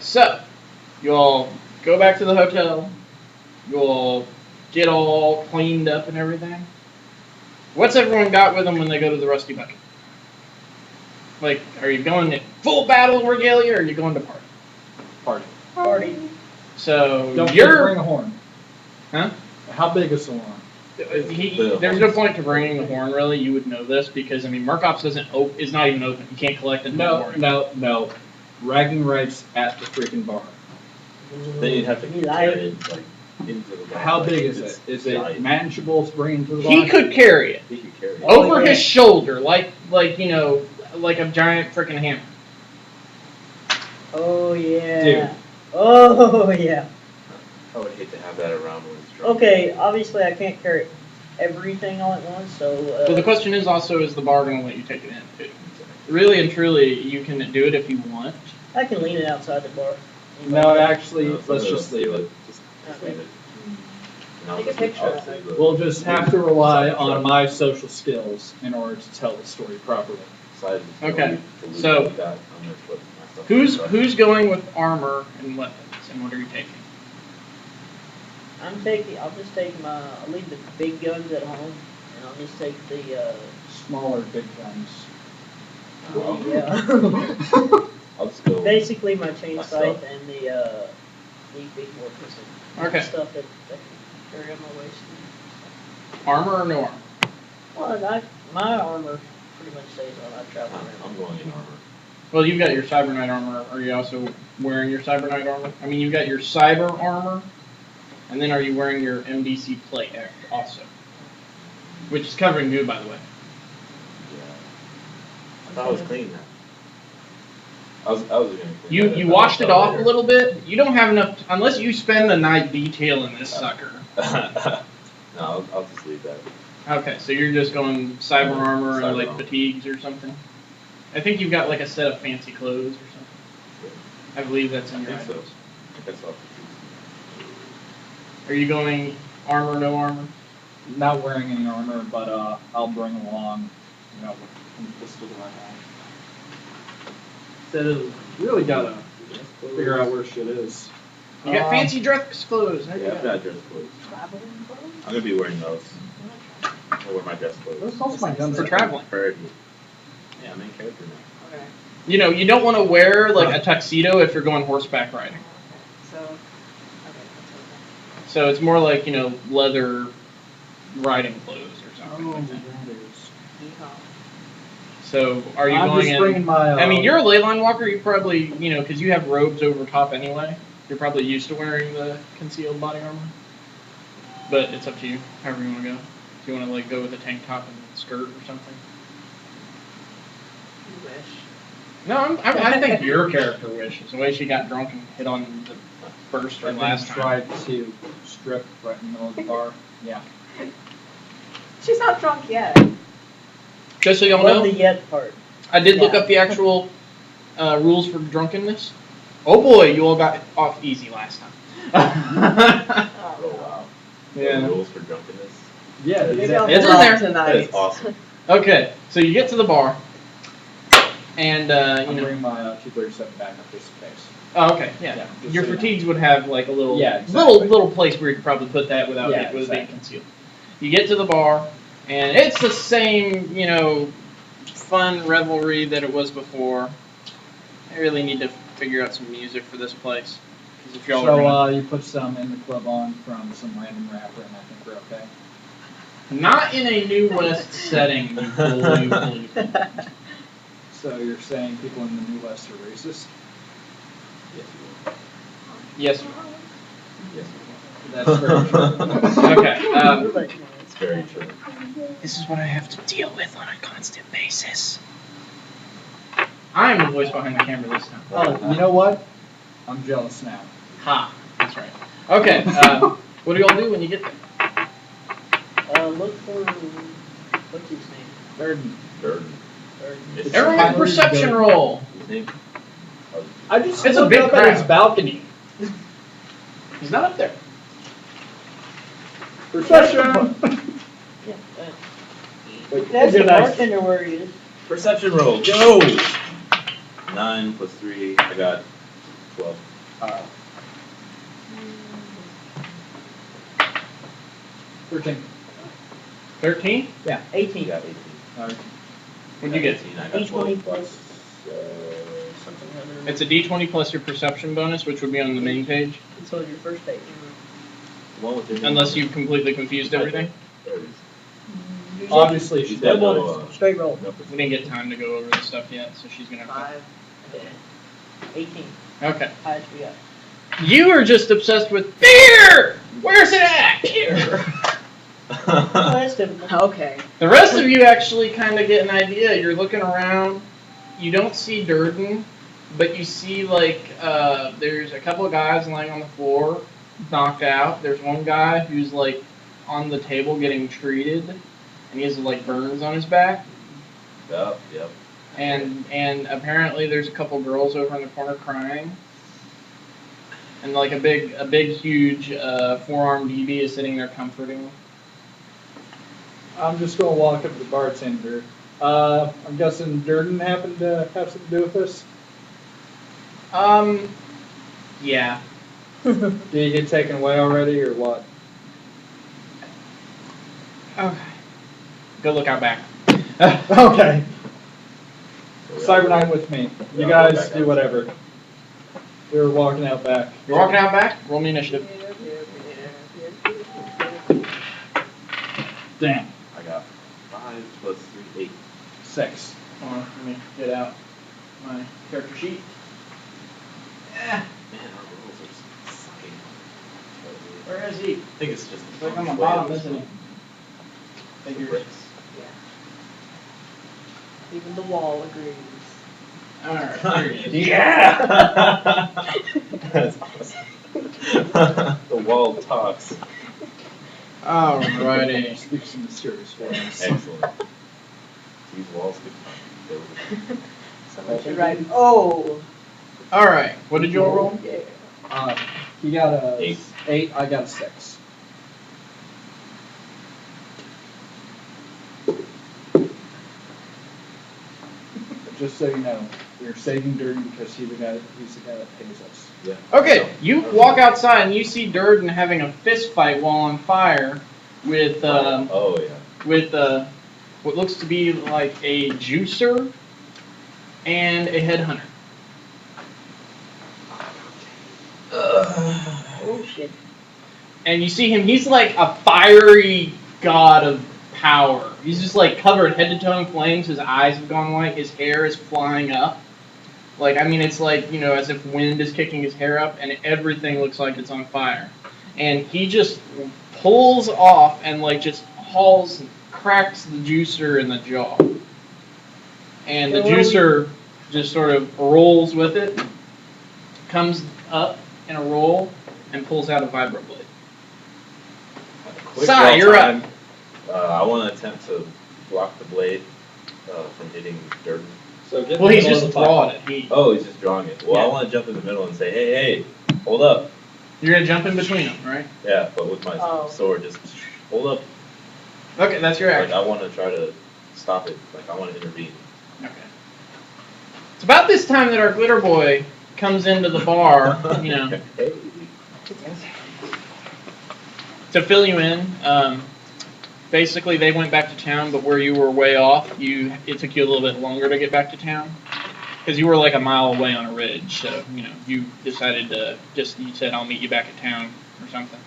So, you all go back to the hotel. You all get all cleaned up and everything. What's everyone got with them when they go to the Rusty Bucket? Like, are you going to full battle regalia, or are you going to party? Party. So Don't you're bring a horn. Huh? How big is the horn? There's no point to bringing the horn, really. You would know this because Murkoff's is not even open. You can't collect it. No. Bragging rights at the freaking bar. Then you'd have to carry it like into the bar. How big is it? Is it manageable to bring into the bar? He could carry it. He could carry it. Over his shoulder, like a giant freaking hammer. Oh yeah. Dude. Oh yeah. I would hate to have that around when it's drunk. Okay, obviously I can't carry everything all at once, so. Well, the question is also, is the bar going to let you take it in, too? Really and truly, you can do it if you want. I can lean it outside the bar. No, actually, let's just leave it. Just leave it. Take a picture. We'll just have to rely on my social skills in order to tell the story properly. Okay, so who's going with armor and weapons, and what are you taking? I'll just take I'll leave the big guns at home, and I'll just take the, Smaller big guns. yeah. I'll just go. Basically my chain scythe and the big war pistol. Okay. Stuff that I can carry on my waist. Armor or no armor? Well, my armor pretty much stays on. I travel around. I'm going in armor. Well, you've got your Cyber Knight armor. Are you also wearing your Cyber Knight armor? You've got your Cyber armor, and then are you wearing your MDC plate also? Which is covering you, by the way. Yeah. I thought I was clean now. I was gonna clean You washed it off a little bit. You don't have enough, unless you spend the night detailing this sucker. No, I'll just leave that. Okay, so you're just going cyber armor and like fatigues or something? I think you've got like a set of fancy clothes or something. I believe that's in your items. So. Are you going armor, no armor? Not wearing any armor, but I'll bring along, with pistol right now. So really gotta figure out where shit is. You got fancy dress clothes. Yeah, I've got dress clothes. I'm gonna be wearing those. I'll wear my dress clothes. Those my guns For traveling. Yeah, I'm in character now. Okay. You don't want to wear like a tuxedo if you're going horseback riding. So it's more like, leather riding clothes or something like that. So are you going just bringing my, you're a ley line walker. You probably, because you have robes over top anyway. You're probably used to wearing the concealed body armor. But it's up to you, however you want to go. If you want to like go with a tank top and skirt or something. You wish. No, I think your character wishes. The way she got drunk and hit on the first or last time. Tried to strip right in the middle of the bar. Yeah. She's not drunk yet. Just so y'all Love know, the yet part. I did look up the actual rules for drunkenness. Oh boy, you all got off easy last time. Oh wow. Yeah. The rules for drunkenness. Yeah, Maybe I'll It's pull in out there. tonight. That is awesome. Okay, so you get to the bar, and I'll bring my 237 back up just in case. Oh, okay, yeah. Yeah, Your just so you fatigues would have like a little, Yeah, exactly. little place where you could probably put that without Yeah, it being exactly. concealed. You get to the bar, and it's the same, fun revelry that it was before. I really need to figure out some music for this place. 'Cause if y'all are gonna- You put some in the club on from some random rapper, and I think we're okay. not in a New West setting, you fool, you fool, you fool. So you're saying people in the New West are racist? Yes, you Yes. will. Yes, you That's very true. Okay. It's very true. This is what I have to deal with on a constant basis. I am the voice behind the camera this time. Oh, you know what? I'm jealous now. Ha! That's right. Okay, what do y'all do when you get there? Look for what's his name? Durden. Durden. It's Everyone make a perception roll. His name? I just It's a looked big up at his crowd. balcony. He's not up there. Perception. Yeah. Wait, That's look the at that. bartender where he is. Perception roll. Go! 9 plus 3. I got 12. 13. 13? 18. You got 18. What'd you get? 18. I got D20 12 plus something other. It's a D20 plus your perception bonus, which would be on the main page, So your first page. The one with your name unless on it. you've completely confused everything. There it is. Obviously, she She's did. got no, bonus. Straight roll. no We didn't get time to go over the stuff yet, so she's gonna have 5. Okay. 18. to. Okay. Highest we got. You are just obsessed with beer! Where's it at? Here! Oh, that's typical. Okay. The rest of you actually kind of get an idea. You're looking around. You don't see Durden, but you see, like, there's a couple of guys lying on the floor, knocked out. There's one guy who's, like, on the table getting treated, and he has, like, burns on his back. Yep, yep. And apparently there's a couple girls over in the corner crying. And, like, a big, huge, four-armed DB is sitting there comforting. I'm just going to walk up to the bartender. I'm guessing Durden happened to have something to do with this? Yeah. Did he get taken away already, or what? Okay. Go look out back. Okay. Cyber Night with me. You Yeah, guys back do out. whatever. We were walking out back. You're walking out back? Roll me initiative. Damn. I got 5 plus 3, 8. 6. Hold on, let me get out my character sheet. Man, our rolls are sucking. Where is he? I think it's just He's like on the bottom, isn't he? Figures. Even the wall agrees. Alright, here he is. Yeah! That's awesome. The wall talks. Alrighty. Speaks in mysterious ways. Excellent. These walls could build. Someone should write, oh! Alright, what did you all roll? Yeah. He got a 8. 8, I got a 6. Just so you know, we're saving Durden because he's the guy that pays us. Yeah. Okay, you walk outside and you see Durden having a fist fight while on fire with Oh, yeah. with what looks to be like a juicer and a headhunter. Oh shit. And you see him, he's like a fiery god of power. He's just like covered head to toe in flames, his eyes have gone white, his hair is flying up. Like, I mean, it's like, you know, as if wind is kicking his hair up and everything looks like it's on fire. And he just pulls off and like just hauls, cracks the juicer in the jaw. And the juicer just sort of rolls with it, comes up in a roll, and pulls out a vibroblade. Quick Sai, draw you're time. I want to attempt to block the blade from hitting Durden. So get Well, in the he's middle just of the fight. drawing it. He, Oh, he's just drawing it. Well, Yeah. I want to jump in the middle and say, hey, hold up. you're gonna jump in between them, right? Yeah, but with my Oh. sword, just hold up. Okay, that's your Like, action. I want to try to stop it. Like, I want to intervene. Okay. It's about this time that our glitter boy comes into the bar, you know, Hey. to fill you in. Basically, they went back to town, but where you were way off, it took you a little bit longer to get back to town. Because you were like a mile away on a ridge, so, you know, you decided to you said, I'll meet you back at town or something.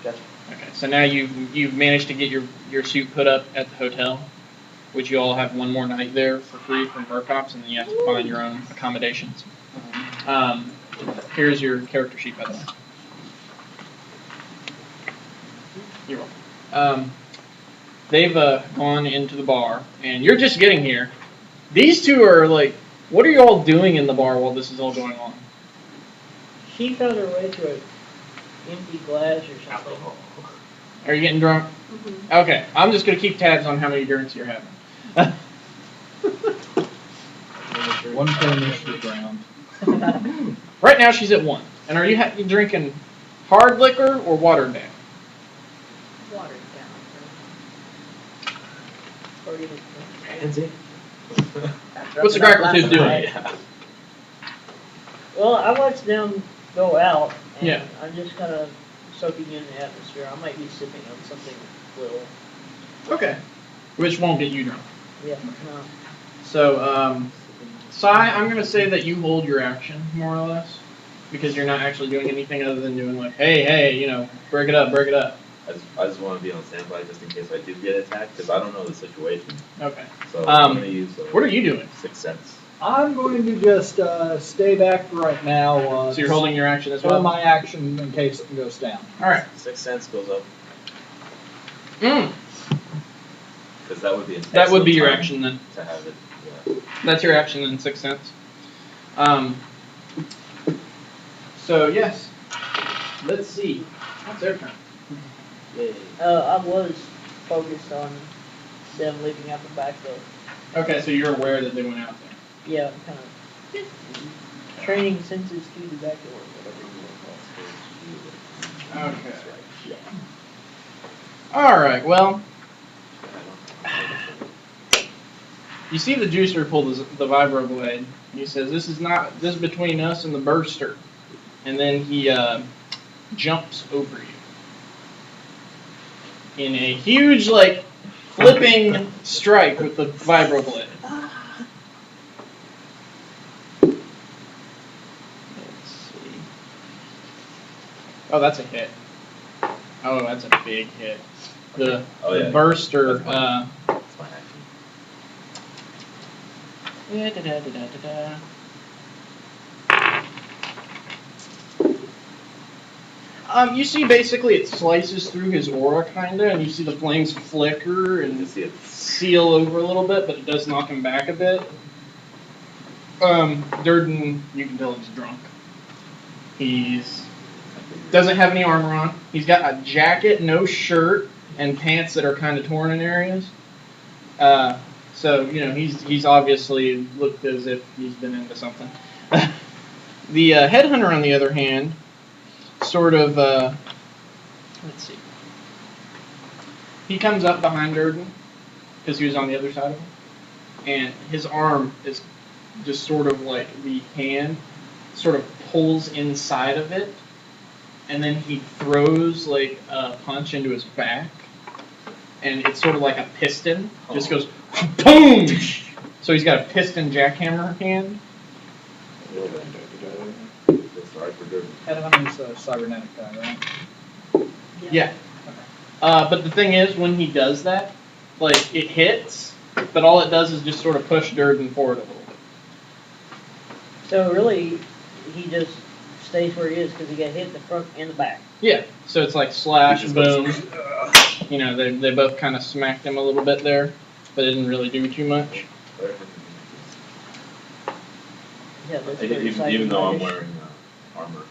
Gotcha. Okay, so now you've managed to get your suit put up at the hotel, which you all have one more night there for free from Murkoff's, and then you have to find your own accommodations. Here's your character sheet, by the way. You're welcome. They've gone into the bar, and you're just getting here. These two are like, what are you all doing in the bar while this is all going on? She found her way to an empty glass or something. Are you getting drunk? Mm-hmm. Okay, I'm just going to keep tabs on how many drinks you're having. One for initiative round. Right now she's at 1. And are you drinking hard liquor or watered down? Watered down. Or even- Pansy. What's the cracker tooth doing? Yeah. Well, I watched them go out, and Yeah. I'm just kind of soaking in the atmosphere. I might be sipping on something little. Okay. Which won't get you drunk. Yeah, no. So, Sai, I'm going to say that you hold your action, more or less. Because you're not actually doing anything other than doing like, hey, you know, break it up. I just want to be on standby just in case I do get attacked because I don't know the situation. Okay. So I'm going to use. What are you doing? 6 cents. I'm going to just stay back for right now. So you're holding your action as hold well? my action in case it goes down. Alright. 6 cents goes up Mm. because that would be. That would be your time action then. to have it. Yeah. That's your action in 6 cents. So, yes. Let's see. What's their turn? Yay. I was focused on them leaving out the back though. Okay, so you're aware that they went out there. Yeah, I'm kind of training senses to the back door, whatever you want to call it. Okay. Alright, well, you see the juicer pull the vibro blade. He says, this is between us and the burster. And then he jumps over you in a huge, like, flipping strike with the vibro blade. Let's see. Oh, that's a hit. Oh, that's a big hit. The burster. That's my action. You see, basically, it slices through his aura, kinda, and you see the flames flicker and You see it. seal over a little bit, but it does knock him back a bit. Durden, you can tell he's drunk. He's doesn't have any armor on. He's got a jacket, no shirt, and pants that are kind of torn in areas. So you know he's obviously looked as if he's been into something. The headhunter, on the other hand, sort of let's see. He comes up behind Durden because he was on the other side of him, and his arm is just sort of like the hand sort of pulls inside of it, and then he throws like a punch into his back, and it's sort of like a piston. Just goes boom. So he's got a piston jackhammer hand. Sorry for Durden. Headhunter's a cybernetic guy, right? Yeah. But the thing is, when he does that, like it hits, but all it does is just sort of push Durden forward a little bit. So really, he just stays where he is because he got hit in the front and the back. Yeah. So it's like slash, He just boom. goes, You know, they both kind of smacked him a little bit there, but it didn't really do too much. Yeah, that's very Even though I'm cybernetic. wearing armor,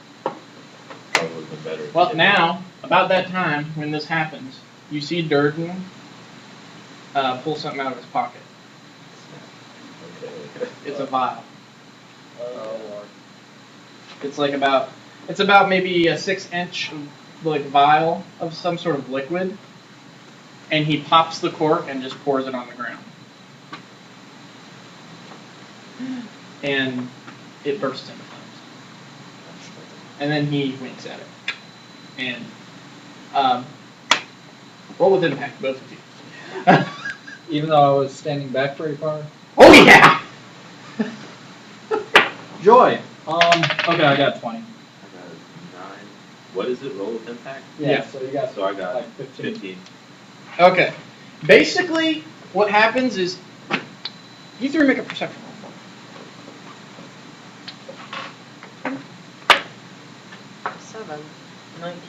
probably would have been better. Well, now, about that time, when this happens, you see Durden pull something out of his pocket. Okay. It's a vial. Oh, Lord. It's about maybe a 6-inch like vial of some sort of liquid, and he pops the cork and just pours it on the ground, and it bursts into flames. And then he winks at it, and roll with impact, both of you. Even though I was standing back pretty far. Oh yeah! Joy. Okay, I got 20. I got 9. What is it? Roll with impact? Yeah. So you got. So I got like 15. Okay. Basically, what happens is you three make a perception roll for me. 7, 19.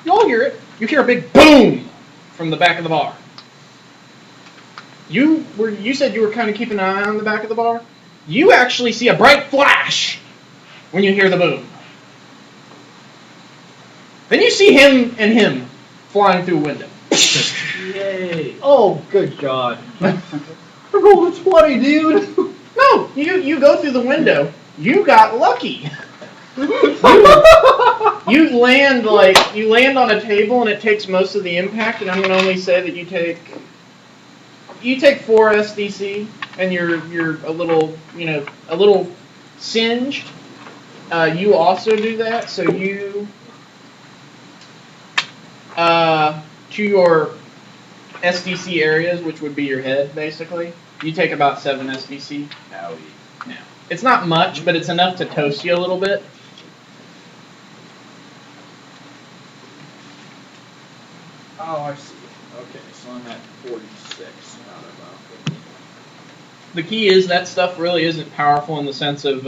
You all hear it. You hear a big boom from the back of the bar. You said you were kind of keeping an eye on the back of the bar. You actually see a bright flash when you hear the boom. Then you see him flying through a window. Yay! Oh, good God! I rolled a 20, dude. No, you go through the window. You got lucky. You land on a table and it takes most of the impact, and I'm gonna only say that you take 4 SDC, and you're a little Singed, you also do that, so you, to your SDC areas, which would be your head, basically, you take about 7 SDC. Owie. Now, it's not much, but it's enough to toast you a little bit. Oh, I see. Okay, so I'm at 46 out of 50. The key is that stuff really isn't powerful in the sense of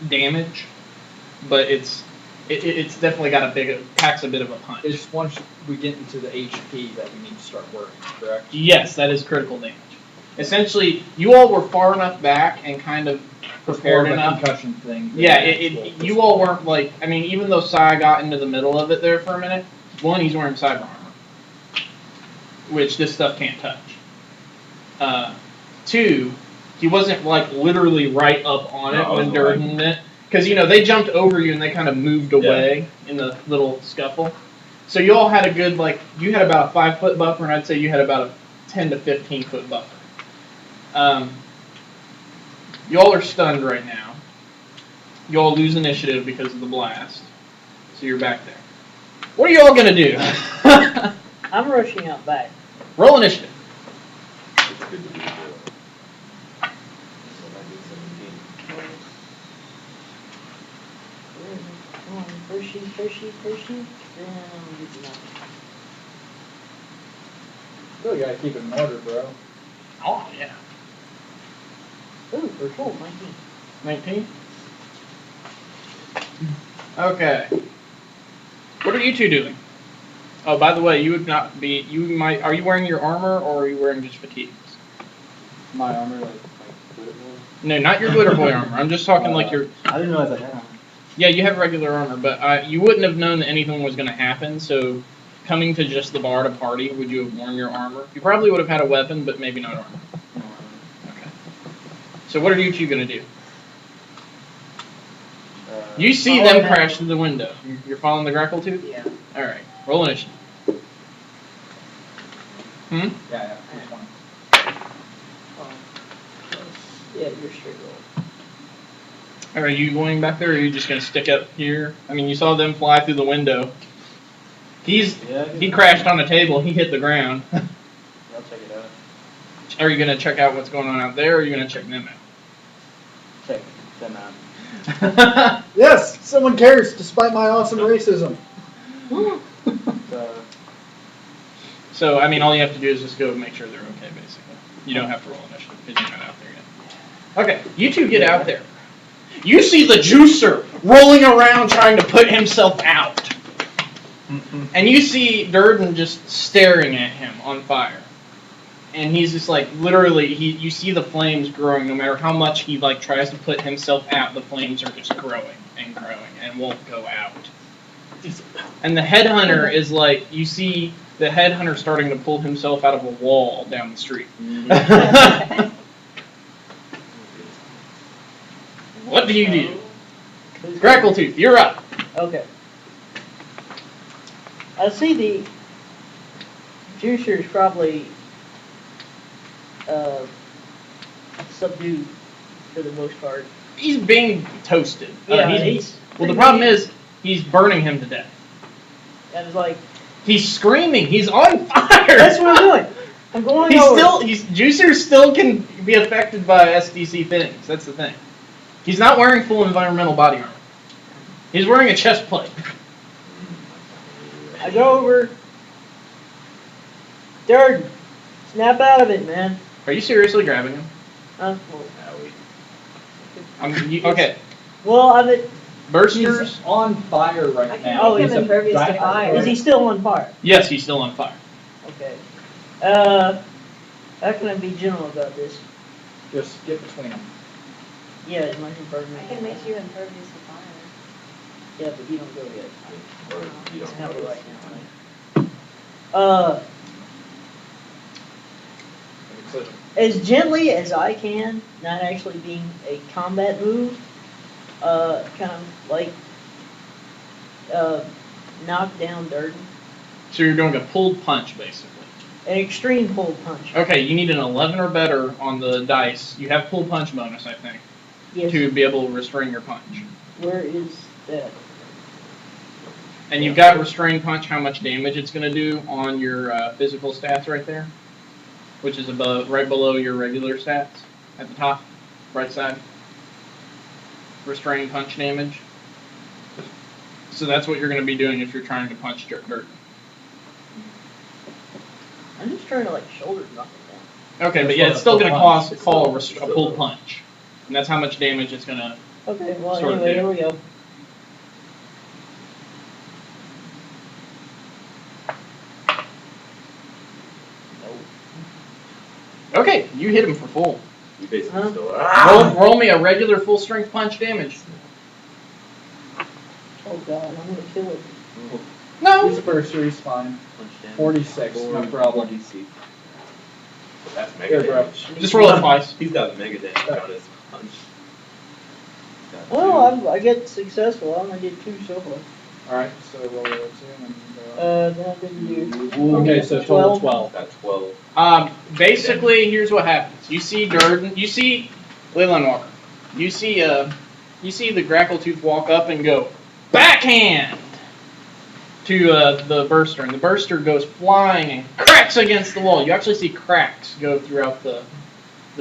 damage, but it's definitely got packs a bit of a punch. It's once we get into the HP that we need to start working, correct? Yes, that is critical damage. Essentially, you all were far enough back and kind of prepared enough. Concussion thing. Yeah, you all weren't like, I mean, even though Sai got into the middle of it there for a minute, one, he's wearing cyber armor, which this stuff can't touch. Two, he wasn't like literally right up on it when Durden it. Because, you know, they jumped over you and they kind of moved away in the little scuffle. So you all had a good, like, you had about a 5-foot buffer, and I'd say you had about a 10 to 15-foot buffer. You all are stunned right now. You all lose initiative because of the blast. So you're back there. What are you all going to do? I'm rushing out back. Roll initiative. It's good to be a hero. So I did 17. Come on, first sheet. Then Still gotta keep it in order, bro. Oh, yeah. ooh, first roll, 19. 19? Okay. What are you two doing? Oh, by the way, you would not be, are you wearing your armor or are you wearing just fatigues? My armor, like Glitter boy? No, not your glitter boy armor. I'm just talking like your, I didn't realize I had armor. yeah, you have regular armor, but you wouldn't have known that anything was going to happen, so coming to just the bar to party, would you have worn your armor? You probably would have had a weapon, but maybe not armor. No armor. Okay. So what are you two going to do? You see follow them them. crash through the window. You're following the grackle tube? Yeah. Alright, roll initiative. Hmm? yeah, 20. Oh. Yeah, you're straight roll. Are you going back there, or are you just going to stick up here? I mean, you saw them fly through the window. He crashed on a table. He hit the ground. I'll check it out. Are you going to check out what's going on out there, or are you going to check them Check them out. out? Yes, someone cares, despite my awesome racism. So, I mean, all you have to do is just go make sure they're okay, basically. You don't have to roll initiative, because you're not out there yet. Okay, you two get out there. You see the juicer rolling around trying to put himself out. And you see Durden just staring at him on fire. And he's just like, literally, you see the flames growing. No matter how much he like tries to put himself out, the flames are just growing and won't go out. And the headhunter is like, you see the headhunter starting to pull himself out of a wall down the street. What do you do? Grackletooth, you're up. Okay. I see the juicer's probably subdued for the most part. He's being toasted. Yeah, Well, the problem is he's burning him to death. I was like, He's screaming. He's on fire. that's what I'm doing. I'm going over. Juicer still can be affected by SDC things. That's the thing. He's not wearing full environmental body armor. He's wearing a chest plate. I go over. Durden, snap out of it, man. Are you seriously grabbing him? Well, Okay. well, I'm at. Bursters. He's on fire right I can now. Oh, make he's him a impervious to giant fire. Is he still on fire? Yes, he's still on fire. Okay. How can I be gentle about this? Just get between them. Yeah, it might burn me. I can make you impervious to fire. Yeah, but you don't go yet. Or you It's don't not know. right now. As gently as I can, not actually being a combat move, kind of like knock down Durden. So you're doing a pulled punch, basically. An extreme pull punch. Okay, you need an 11 or better on the dice. You have pull punch bonus, I think. Yes. to be able to restrain your punch. Where is that? And you've got restrain punch, how much damage it's going to do on your physical stats right there, which is right below your regular stats at the top, right side. Restrain punch damage. So that's what you're going to be doing if you're trying to punch dirt. I'm just trying to like shoulder nothing down. Okay, but yeah, it's still going to call a pull punch, and that's how much damage it's going to. Okay, well Sort of anyway, do. here we go. Okay, you hit him for full. You basically Huh? still. Roll me a regular full strength punch damage. Oh god, I'm gonna kill it. No. His bursary's fine. Punch damage. 46, no problem. That's Here, mega bro. damage. Just roll it twice. He's got mega damage on his punch. He's got Well, I get successful. I only did 2 so far. Alright, so roll it 2 and Then I didn't do. okay, so total 12. got 12. Basically, here's what happens. You see Durden. You see Leland Walker. You see the Grackletooth walk up and go backhand to the Burster, and the Burster goes flying and cracks against the wall. You actually see cracks go throughout the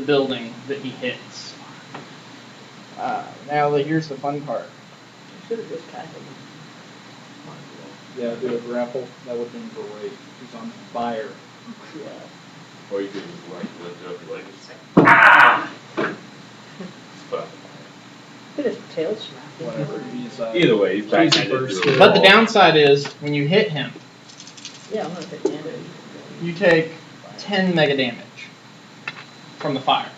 building that he hits. Now here's the fun part. I should have just tackled him. Yeah, do a grapple. That would have been great. He's on fire. Yeah. Or you could just like lift up your leg and just say, ah! But Could have tail smacked him. Whatever. He's, either way, he's backhanded burst. through a But the wall. downside is when you hit him, Yeah, I'm gonna take damage. you take 10 mega damage from the fire.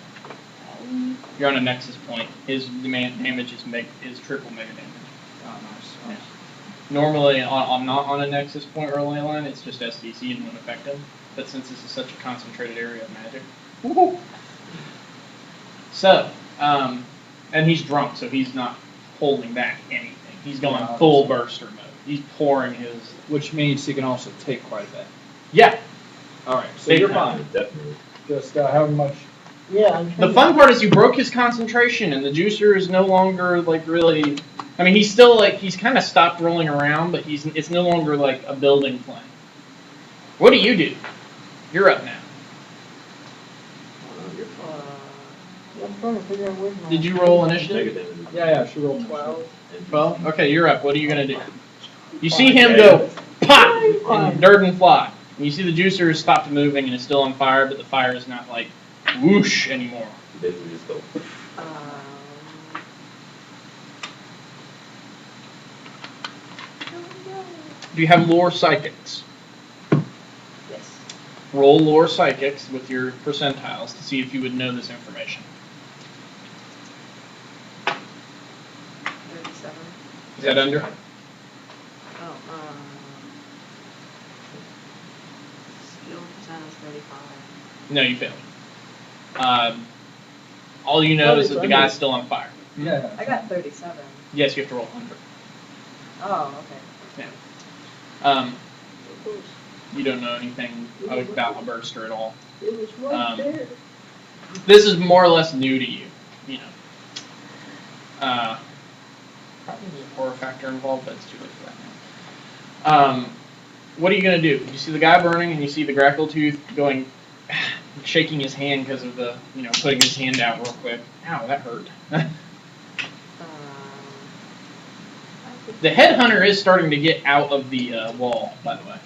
You're on a Nexus point. His damage is triple mega damage. Oh, nice. Yeah. Normally, I'm not on a Nexus point or a ley line. It's just SDC and won't affect him. But since this is such a concentrated area of magic, woohoo! So, and he's drunk, so he's not holding back anything. He's going Yeah, full obviously. burster mode. He's pouring his. Which means he can also take quite a bit. Yeah. Alright, so Big you're time. fine. Definitely. Just how much? Yeah, I'm The trying fun part is you broke his concentration, and the juicer is no longer like really. I mean, he's still like he's kind of stopped rolling around, but it's no longer like a building flame. What do? You're up now. I'm trying to figure out where my... Did you roll Mega initiative? damage. Yeah, she rolled 12. 12? Okay, you're up. What are you going to do? You see him go pop and Durden fly. And you see the juicer has stopped moving and is still on fire, but the fire is not like whoosh anymore. You basically just go. Do you have lore psychics? Yes. Roll lore psychics with your percentiles to see if you would know this information. 37. Is that under? Oh, skill percent is 35. No, you failed. All you know is that the guy's still on fire. Yeah. I got 37. Yes, you have to roll 100. Oh, okay. You don't know anything about a burster at all. It was right there. This is more or less new to you, you know. Probably there's a horror factor involved, but it's too late for that now. What are you going to do? You see the guy burning, and you see the Grackletooth going, shaking his hand because of the, putting his hand out real quick. Ow, that hurt. The headhunter is starting to get out of the wall, by the way.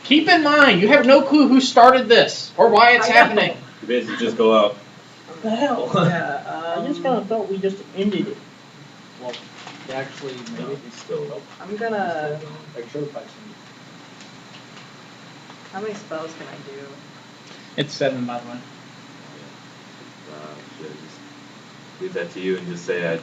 Keep in mind, you have no clue who started this or why it's happening. You basically just go out. What the hell? Yeah, I just kind of thought we just ended it. Well, actually, No, maybe. he's still. I'm gonna. Like, sure, Tyson. How many spells can I do? It's 7, by the way. Should I just leave that to you and just say I